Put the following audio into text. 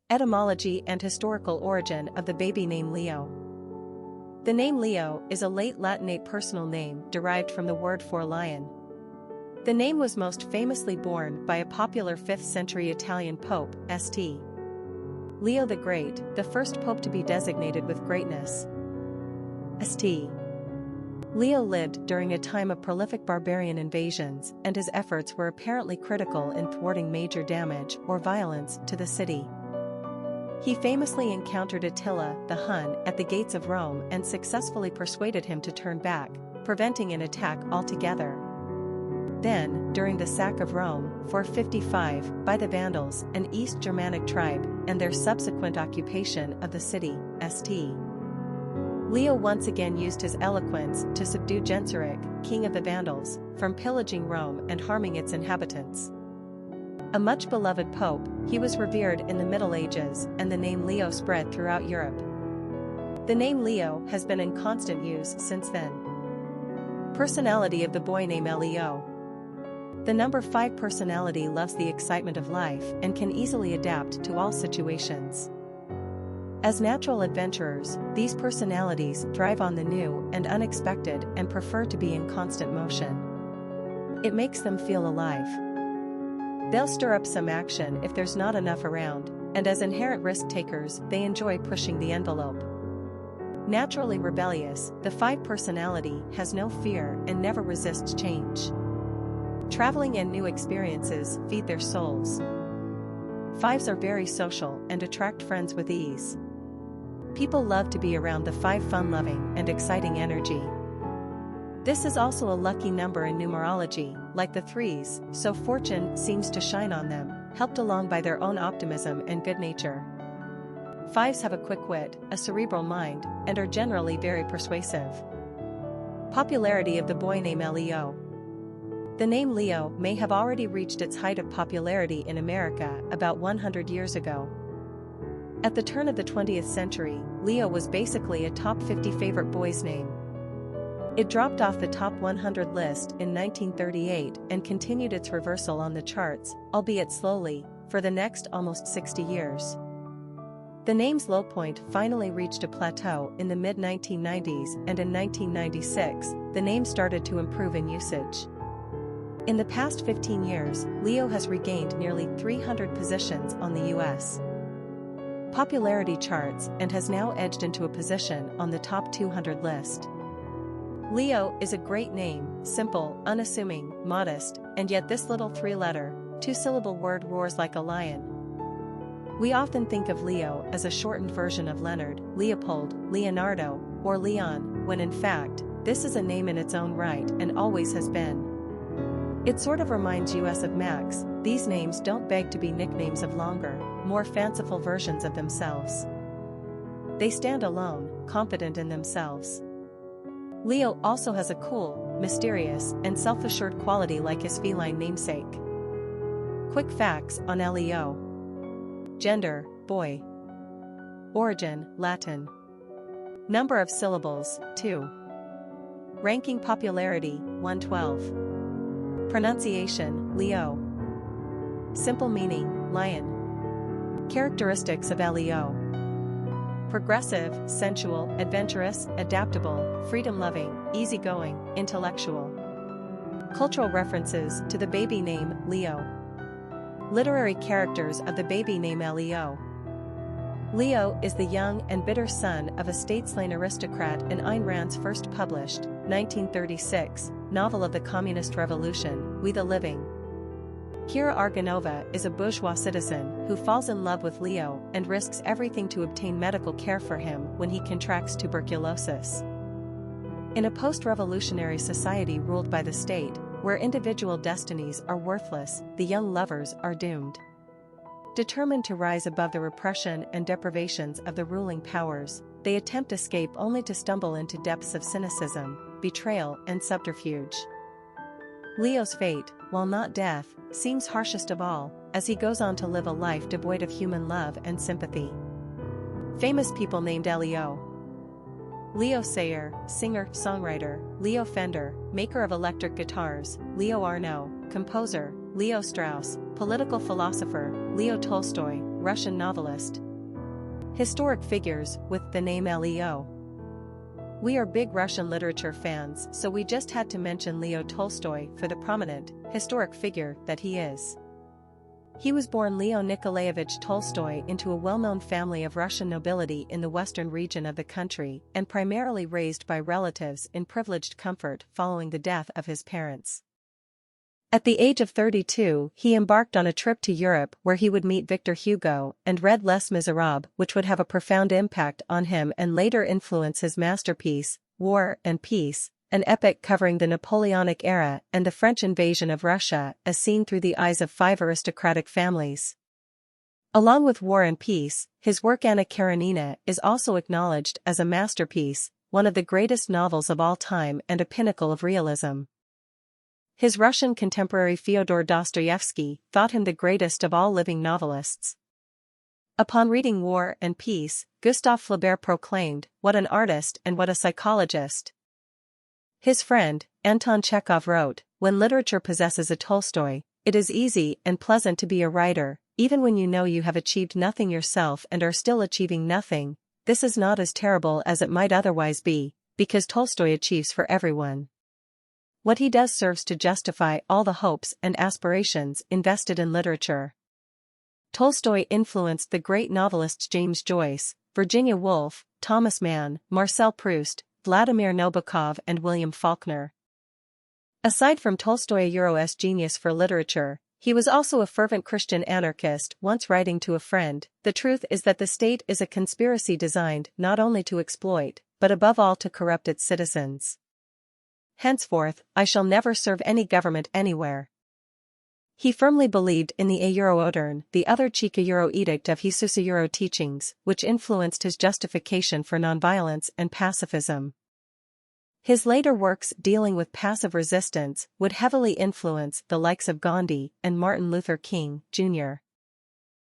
Etymology and historical origin of the baby name Leo. The name Leo is a late Latinate personal name derived from the word for lion. The name was most famously borne by a popular 5th century Italian pope, St. Leo the Great, the first pope to be designated with greatness. St. Leo lived during a time of prolific barbarian invasions, and his efforts were apparently critical in thwarting major damage or violence to the city. He famously encountered Attila the Hun at the gates of Rome and successfully persuaded him to turn back, preventing an attack altogether. Then, during the sack of Rome, 455, by the Vandals, an East Germanic tribe, and their subsequent occupation of the city, St. Leo once again used his eloquence to subdue Genseric, king of the Vandals, from pillaging Rome and harming its inhabitants. A much beloved pope, he was revered in the Middle Ages, and the name Leo spread throughout Europe. The name Leo has been in constant use since then. Personality of the boy name Leo. The number 5 personality loves the excitement of life and can easily adapt to all situations. As natural adventurers, these personalities thrive on the new and unexpected and prefer to be in constant motion. It makes them feel alive. They'll stir up some action if there's not enough around, and as inherent risk takers, they enjoy pushing the envelope. Naturally rebellious, the 5 personality has no fear and never resists change. Traveling and new experiences feed their souls. 5s are very social and attract friends with ease. People love to be around the 5 fun-loving and exciting energy. This is also a lucky number in numerology, like the 3s, so fortune seems to shine on them, helped along by their own optimism and good nature. 5s have a quick wit, a cerebral mind, and are generally very persuasive. Popularity of the boy name Leo. The name Leo may have already reached its height of popularity in America about 100 years ago. At the turn of the 20th century, Leo was basically a top 50 favorite boy's name. It dropped off the top 100 list in 1938 and continued its reversal on the charts, albeit slowly, for the next almost 60 years. The name's low point finally reached a plateau in the mid-1990s, and in 1996, the name started to improve in usage. In the past 15 years, Leo has regained nearly 300 positions on the U.S. popularity charts and has now edged into a position on the top 200 list. Leo is a great name, simple, unassuming, modest, and yet this little 3-letter, 2-syllable word roars like a lion. We often think of Leo as a shortened version of Leonard, Leopold, Leonardo, or Leon, when in fact, this is a name in its own right and always has been. It sort of reminds us of Max. These names don't beg to be nicknames of longer, more fanciful versions of themselves. They stand alone, confident in themselves. Leo also has a cool, mysterious, and self-assured quality like his feline namesake. Quick facts on Leo. Gender, boy. Origin, Latin. Number of syllables, 2. Ranking popularity, 112. Pronunciation, Leo. Simple meaning, lion. Characteristics of Leo. Progressive, sensual, adventurous, adaptable, freedom-loving, easygoing, intellectual. Cultural references to the baby name, Leo. Literary characters of the baby name Leo. Leo is the young and bitter son of a state-slain aristocrat in Ayn Rand's first published, 1936, novel of the Communist Revolution, We the Living. Kira Argonova is a bourgeois citizen who falls in love with Leo and risks everything to obtain medical care for him when he contracts tuberculosis. In a post-revolutionary society ruled by the state, where individual destinies are worthless, the young lovers are doomed. Determined to rise above the repression and deprivations of the ruling powers, they attempt escape only to stumble into depths of cynicism, betrayal, and subterfuge. Leo's fate, while not death, seems harshest of all, as he goes on to live a life devoid of human love and sympathy. Famous people named Leo. Leo Sayer, singer-songwriter, Leo Fender, maker of electric guitars, Leo Arnault, composer, Leo Strauss, political philosopher, Leo Tolstoy, Russian novelist. Historic figures with the name Leo. We are big Russian literature fans, so we just had to mention Leo Tolstoy for the prominent, historic figure that he is. He was born Leo Nikolaevich Tolstoy into a well-known family of Russian nobility in the western region of the country and primarily raised by relatives in privileged comfort following the death of his parents. At the age of 32, he embarked on a trip to Europe where he would meet Victor Hugo and read Les Miserables, which would have a profound impact on him and later influence his masterpiece, War and Peace, an epic covering the Napoleonic era and the French invasion of Russia as seen through the eyes of 5 aristocratic families. Along with War and Peace, his work Anna Karenina is also acknowledged as a masterpiece, one of the greatest novels of all time and a pinnacle of realism. His Russian contemporary Fyodor Dostoevsky thought him the greatest of all living novelists. Upon reading War and Peace, Gustave Flaubert proclaimed, "What an artist and what a psychologist." His friend, Anton Chekhov wrote, "When literature possesses a Tolstoy, it is easy and pleasant to be a writer, even when you know you have achieved nothing yourself and are still achieving nothing. This is not as terrible as it might otherwise be, because Tolstoy achieves for everyone. What he does serves to justify all the hopes and aspirations invested in literature." Tolstoy influenced the great novelists James Joyce, Virginia Woolf, Thomas Mann, Marcel Proust, Vladimir Nabokov and William Faulkner. Aside from Tolstoy a Euro's genius for literature, he was also a fervent Christian anarchist, once writing to a friend, "The truth is that the state is a conspiracy designed not only to exploit, but above all to corrupt its citizens. Henceforth, I shall never serve any government anywhere." He firmly believed in the Euroodern, the other Chika Euro edict of Jesus Euro teachings, which influenced his justification for nonviolence and pacifism. His later works dealing with passive resistance would heavily influence the likes of Gandhi and Martin Luther King, Jr.